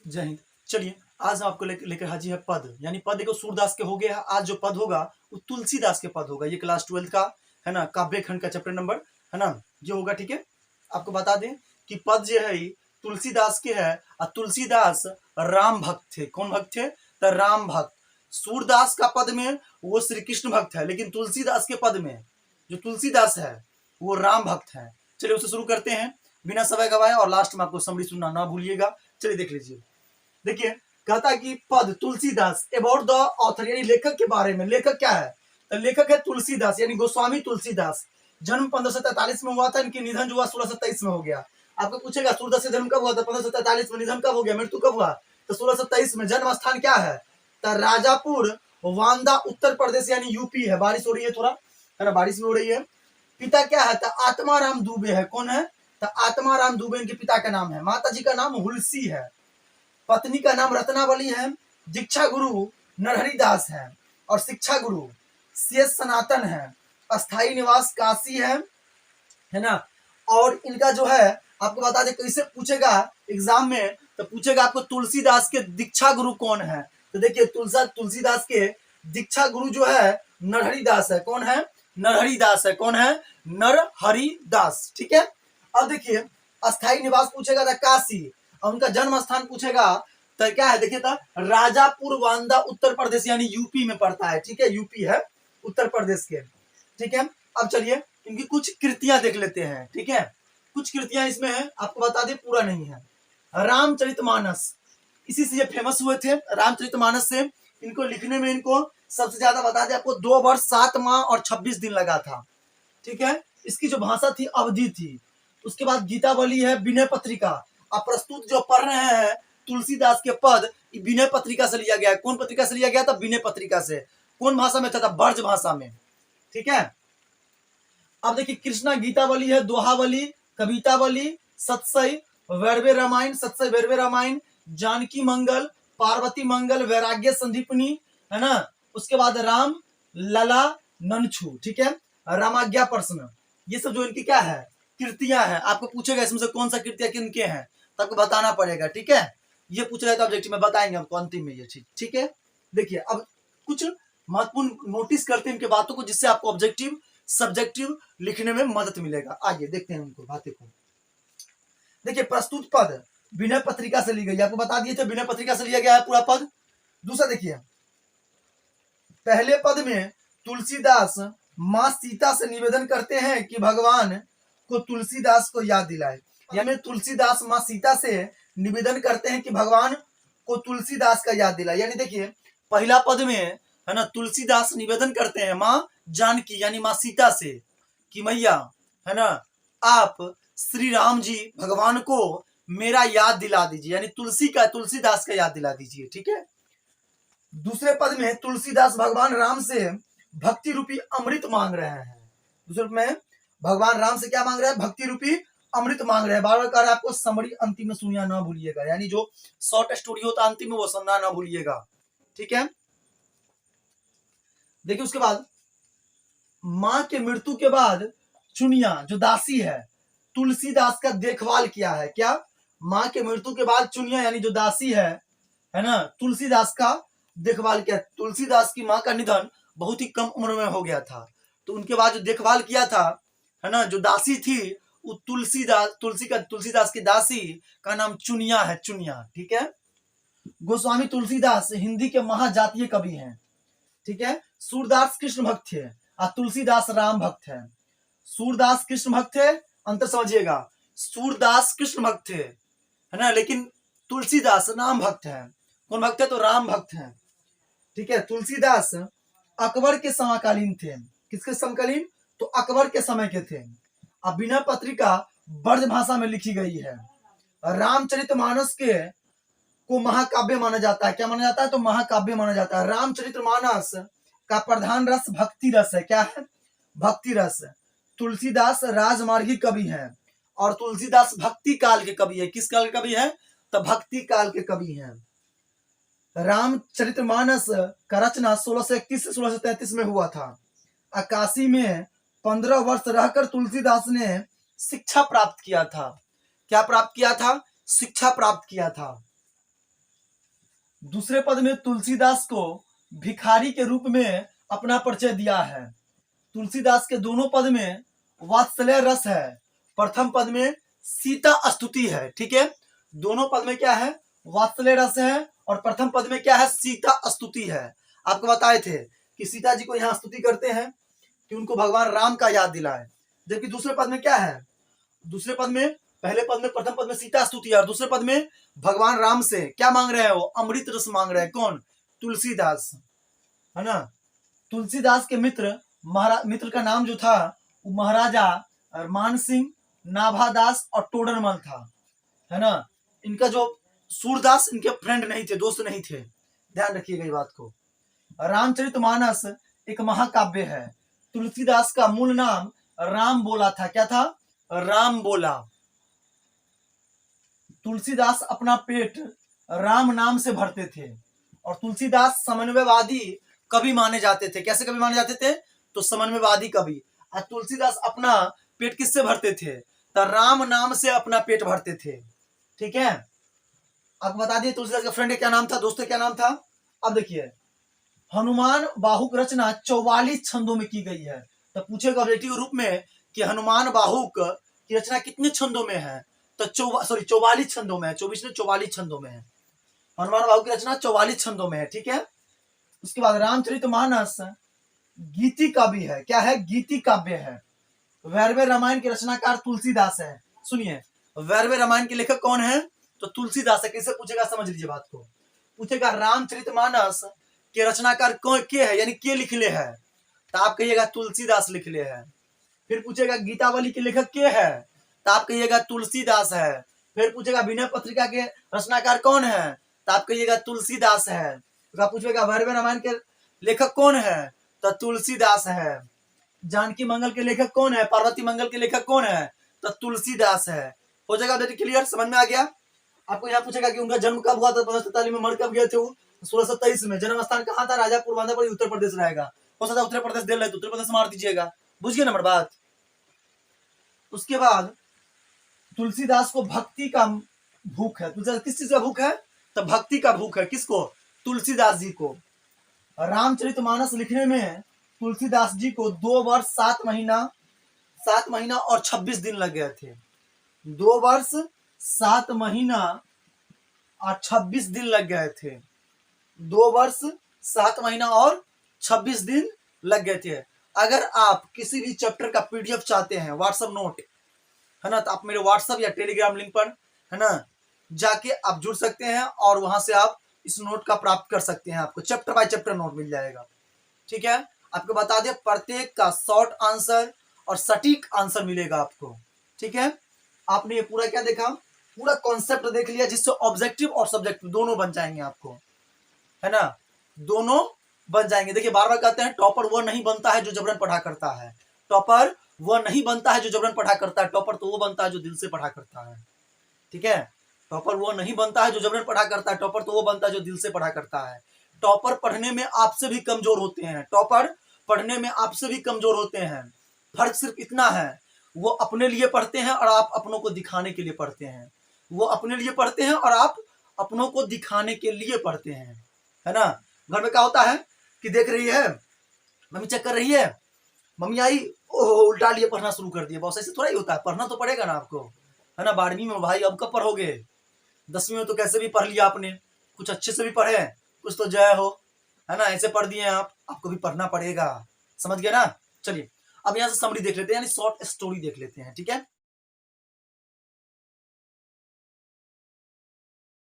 जय हिंद। चलिए आज हम आपको लेकर हाजिर है पद, यानी पद देखो सूरदास के हो गया। आज जो पद होगा वो तुलसीदास के पद होगा। ये क्लास 12 का है ना, काव्य खंड का चैप्टर नंबर है ना, ये होगा। ठीक है, आपको बता दें कि पद जो है तुलसीदास के है और तुलसीदास राम भक्त थे। कौन भक्त थे? तो राम भक्त। सूरदास का पद में वो श्री कृष्ण भक्त है, लेकिन तुलसीदास के पद में जो तुलसीदास है वो राम भक्त है। चलिए उससे शुरू करते हैं बिना समय गवाए, और लास्ट में आपको समरी सुनना ना भूलिएगा। चलिए देख लीजिए। देखिए कहता है कि पद तुलसीदास अबाउट द ऑथर, यानी लेखक के बारे में। लेखक क्या है? तो लेखक है तुलसीदास, यानी गोस्वामी तुलसीदास। जन्म 1543 में हुआ था, इनकी निधन जो हुआ 1623 में हो गया। आपको पूछेगा सूरदास से जन्म कब हुआ था? 1543 में। निधन कब हो गया, मृत्यु कब हुआ? तो 1623 में। जन्म स्थान क्या है? तो राजापुर वांदा, उत्तर प्रदेश, यानी यूपी है। बारिश हो रही है थोड़ा, है ना, बारिश भी हो रही है। पिता क्या है? तो आत्माराम दुबे है। कौन है? तो आत्माराम दुबे इनके पिता का नाम है। माता जी का नाम हुलसी है। पत्नी का नाम रत्नावली है। दीक्षा गुरु नरहरि दास है और शिक्षा गुरु शेष सनातन है। अस्थाई निवास काशी है ना। और इनका जो है आपको बता दें कैसे पूछेगा एग्जाम में, तो पूछेगा आपको तुलसीदास के दीक्षा गुरु कौन है। तो देखिए तुलसीदास के दीक्षा गुरु जो है नरहरि दास है। कौन है? नरहरि दास है। कौन है? नरहरि दास। ठीक है। अब देखिए अस्थाई निवास पूछेगा था काशी, और उनका जन्म स्थान पूछेगा तो क्या है? देखिए तो राजापुर वांदा, उत्तर प्रदेश, यानी यूपी में पड़ता है। ठीक है, यूपी है, उत्तर प्रदेश के। ठीक है। अब चलिए इनकी कुछ कृतियां देख लेते हैं। ठीक है, कुछ कृतियां इसमें है, आपको बता दें पूरा नहीं है। रामचरितमानस, इसी से ये फेमस हुए थे। रामचरितमानस से इनको लिखने में इनको सबसे ज्यादा बता दें आपको 2 वर्ष 7 माह और 26 दिन लगा था। ठीक है। इसकी जो भाषा थी अवधी थी। उसके बाद गीतावली है, विनय पत्रिका। अब प्रस्तुत जो पढ़ रहे हैं तुलसीदास के पद, विनय पत्रिका से लिया गया है। कौन पत्रिका से लिया गया था? विनय पत्रिका से। कौन भाषा में था? ब्रज भाषा में। ठीक है। अब देखिए कृष्णा गीतावली है, दोहावली, कवितावली, सत्सई, वैरवे रामायण, सत्सई वैरवे रामायण, जानकी मंगल, पार्वती मंगल, वैराग्य संदीपनी, है ना। उसके बाद राम लला ननछू। ठीक है, रामाज्ञा प्रश्न। ये सब जो इनकी क्या है कृतियां हैं। आपको पूछेगा इसमें से कौन सा कृतियां किनके हैं, तो आपको बताना पड़ेगा। ठीक है, ये पूछ रहे तो ऑब्जेक्टिव में बताएंगे आपको अंतिम में ये चीज। ठीक है। देखिए अब कुछ महत्वपूर्ण नोटिस करते हैं इनके बातों को, जिससे आपको ऑब्जेक्टिव सब्जेक्टिव लिखने में मदद मिलेगा। आइए देखते हैं उनको बातें को। देखिए प्रस्तुत पद विनय पत्रिका से ली गई, आपको बता दिए थे विनय पत्रिका से लिया गया है पूरा पद। दूसरा देखिए पहले पद में तुलसीदास माँ सीता से निवेदन करते हैं कि भगवान को तुलसीदास को याद दिलाए। यानी तुलसीदास माँ सीता से निवेदन करते हैं कि भगवान को तुलसीदास का याद दिलाए। यानी देखिए पहला पद में है ना, तुलसीदास निवेदन करते हैं माँ जानकी यानी माँ सीता से कि मैया है ना, आप श्री राम जी भगवान को मेरा याद दिला दीजिए, यानी तुलसीदास का याद दिला दीजिए। ठीक है। दूसरे पद में तुलसीदास भगवान राम से भक्ति रूपी अमृत मांग रहे हैं। दूसरे में भगवान राम से क्या मांग रहे हैं? भक्ति रूपी अमृत मांग रहे हैं। बार बार कह रहा है आपको समरी अंतिम में सुनिया ना भूलिएगा, यानी जो शॉर्ट स्टोरी होता है अंतिम में वो सुनना ना भूलिएगा। ठीक है। देखिए उसके बाद मां के मृत्यु के बाद चुनिया जो दासी है तुलसीदास का देखभाल किया है। क्या? मां के मृत्यु के बाद चुनिया यानी जो दासी है ना, तुलसीदास का देखभाल किया। तुलसीदास की मां का निधन बहुत ही कम उम्र में हो गया था, तो उनके बाद जो देखभाल किया था है ना, जो दासी थी वो तुलसीदास की दासी का नाम चुनिया है, चुनिया। ठीक है। गोस्वामी तुलसीदास हिंदी के महाजातीय कवि हैं। ठीक है। सूरदास कृष्ण भक्त थे और तुलसीदास राम भक्त है। सूरदास कृष्ण भक्त थे, अंतर समझिएगा। सूरदास कृष्ण भक्त थे है ना, लेकिन तुलसीदास राम भक्त है। कौन भक्त है? तो राम भक्त है। ठीक है। तुलसीदास अकबर के समकालीन थे। किसके समकालीन? तो अकबर के समय के थे। अब विनय पत्रिका ब्रज भाषा में लिखी गई है। रामचरितमानस के को महाकाव्य माना जाता है। क्या माना जाता है? तो महाकाव्य माना जाता है। रामचरितमानस का प्रधान रस भक्ति रस है। क्या है? भक्ति रस। तुलसीदास राजमार्गी कवि है और तुलसीदास भक्ति काल के कवि है। किस काल के कवि है? तो भक्ति काल के कवि हैं। रामचरितमानस का रचना 1631 से 1633 में हुआ था। काशी में 15 वर्ष रहकर तुलसीदास ने शिक्षा प्राप्त किया था। क्या प्राप्त किया था? शिक्षा प्राप्त किया था। दूसरे पद में तुलसीदास को भिखारी के रूप में अपना परिचय दिया है। तुलसीदास के दोनों पद में वात्सल्य रस है। प्रथम पद में सीता स्तुति है। ठीक है, दोनों पद में क्या है? वात्सल्य रस है, और प्रथम पद में क्या है? सीता स्तुति है। आपको बताए थे कि सीता जी को यहाँ स्तुति करते हैं कि उनको भगवान राम का याद दिलाए, जबकि दूसरे पद में क्या है? दूसरे पद में, पहले पद में, प्रथम पद में सीता स्तुति है, और दूसरे पद में भगवान राम से क्या मांग रहे हैं? वो अमृत रस मांग रहे हैं। कौन? तुलसीदास, है ना। तुलसीदास के मित्र का नाम जो था वो महाराजा मान सिंह, नाभादास और टोडरमल था, है ना। इनका जो सूरदास इनके फ्रेंड नहीं थे, दोस्त नहीं थे, ध्यान रखिएगा ये बात को। रामचरितमानस एक महाकाव्य है। तुलसीदास का मूल नाम राम बोला था। क्या था? राम बोला। तुलसीदास अपना पेट राम नाम से भरते थे, और तुलसीदास समन्वयवादी कवि माने जाते थे। कैसे कवि माने जाते थे? तो समन्वयवादी कवि। और तुलसीदास अपना पेट किससे भरते थे? तो राम नाम से अपना पेट भरते थे। ठीक है, अब बता दिए तुलसीदास का फ्रेंड क्या नाम था, दोस्त क्या नाम था। अब देखिए, हनुमान बाहुक रचना 44 छंदों में की गई है। तो पूछेगा ऑब्जेक्टिव रूप में कि हनुमान बाहुक की रचना कितने छंदों में है? तो 44 छंदों में है। 24 ने 44 छंदों में है। हनुमान बाहुक की रचना 44 छंदों में है। ठीक है, उसके बाद रामचरितमानस गीति काव्य है। क्या है? गीति काव्य है। वैरवे रामायण के रचनाकार तुलसीदास है। सुनिए, वैरवे रामायण के लेखक कौन है? तो तुलसीदास है। कैसे पूछेगा? समझ लीजिए बात को। पूछेगा रामचरितमानस के रचनाकार कौन के है, यानी के लिखले है, तो आप कहिएगा तुलसीदास लिखले है। फिर पूछेगा गीतावली के लेखक के है, तो आप कहिएगा तुलसीदास है। फिर पूछेगा विनय पत्रिका के रचनाकार कौन है, तो आप कहिएगा तुलसीदास है। तो पूछेगा वैरवे रामायण के लेखक कौन है, तो तुलसीदास है। जानकी मंगल के लेखक कौन है, पार्वती मंगल के लेखक कौन है, तो तुलसीदास है। हो जाएगा बेटे क्लियर, समझ में आ गया। आपको यहाँ पूछेगा कि उनका जन्म कब हुआ था, 1547 में, मर कब गए थे वो, 1623 में। जन्म स्थान कहाँ था? राजापुर बांदापुर, उत्तर प्रदेश रहेगा। हो सकता है उत्तर प्रदेश दे रहे तो उत्तर प्रदेश मार दीजिएगा। बुझ गए नंबर बात। उसके बाद तुलसीदास को भक्ति का भूख है। तुलसीदास किस चीज का भूख है? तो भक्ति का भूख है। किसको? तुलसीदास जी को। रामचरितमानस लिखने में तुलसीदास जी को 2 वर्ष 7 महीना और 26 दिन लग गए थे। 2 वर्ष 7 महीना और 26 दिन लग गए थे। 2 वर्ष 7 महीना और 26 दिन लग गए थे। अगर आप किसी भी चैप्टर का पीडीएफ चाहते हैं, व्हाट्सएप नोट, है ना, तो आप मेरे व्हाट्सएप या टेलीग्राम लिंक पर, है ना, जाके आप जुड़ सकते हैं, और वहां से आप इस नोट का प्राप्त कर सकते हैं। आपको चैप्टर बाय चैप्टर नोट मिल जाएगा। ठीक है, आपको बता दें प्रत्येक का शॉर्ट आंसर और सटीक आंसर मिलेगा आपको। ठीक है, आपने ये पूरा क्या देखा? पूरा कॉन्सेप्ट देख लिया, जिससे ऑब्जेक्टिव और सब्जेक्टिव दोनों बन जाएंगे आपको, है ना, दोनों बन जाएंगे। देखिए, बार बार कहते हैं टॉपर वह नहीं बनता है जो जबरन पढ़ा करता है। टॉपर वह नहीं बनता है जो जबरन पढ़ा करता है। टॉपर तो वो बनता है जो दिल से पढ़ा करता है। ठीक है, टॉपर वो नहीं बनता है जो जबरन पढ़ा करता है। टॉपर तो वो बनता है जो दिल से पढ़ा करता है। टॉपर पढ़ने में आपसे भी कमजोर होते हैं। टॉपर पढ़ने में आपसे भी कमजोर होते हैं। फर्क सिर्फ इतना है, वो अपने लिए पढ़ते हैं और आप अपनों को दिखाने के लिए पढ़ते हैं। वो अपने लिए पढ़ते हैं और आप अपनों को दिखाने के लिए पढ़ते हैं, है ना। घर में क्या होता है कि देख रही है मम्मी, चेक कर रही है, मम्मी आई, ओह उल्टा लिए पढ़ना शुरू कर दिया। बॉस ऐसे थोड़ा ही होता है, पढ़ना तो पड़ेगा ना आपको, है ना। 12वीं में भाई अब कब पढ़ोगे? 10वीं में तो कैसे भी पढ़ लिया आपने, कुछ अच्छे से भी पढ़े, कुछ तो जय हो, है ना, ऐसे पढ़ दिए आप, आपको भी पढ़ना पड़ेगा। समझ गए ना। चलिए अब यहाँ से समरी देख लेते हैं, यानी शॉर्ट स्टोरी देख लेते हैं। ठीक है,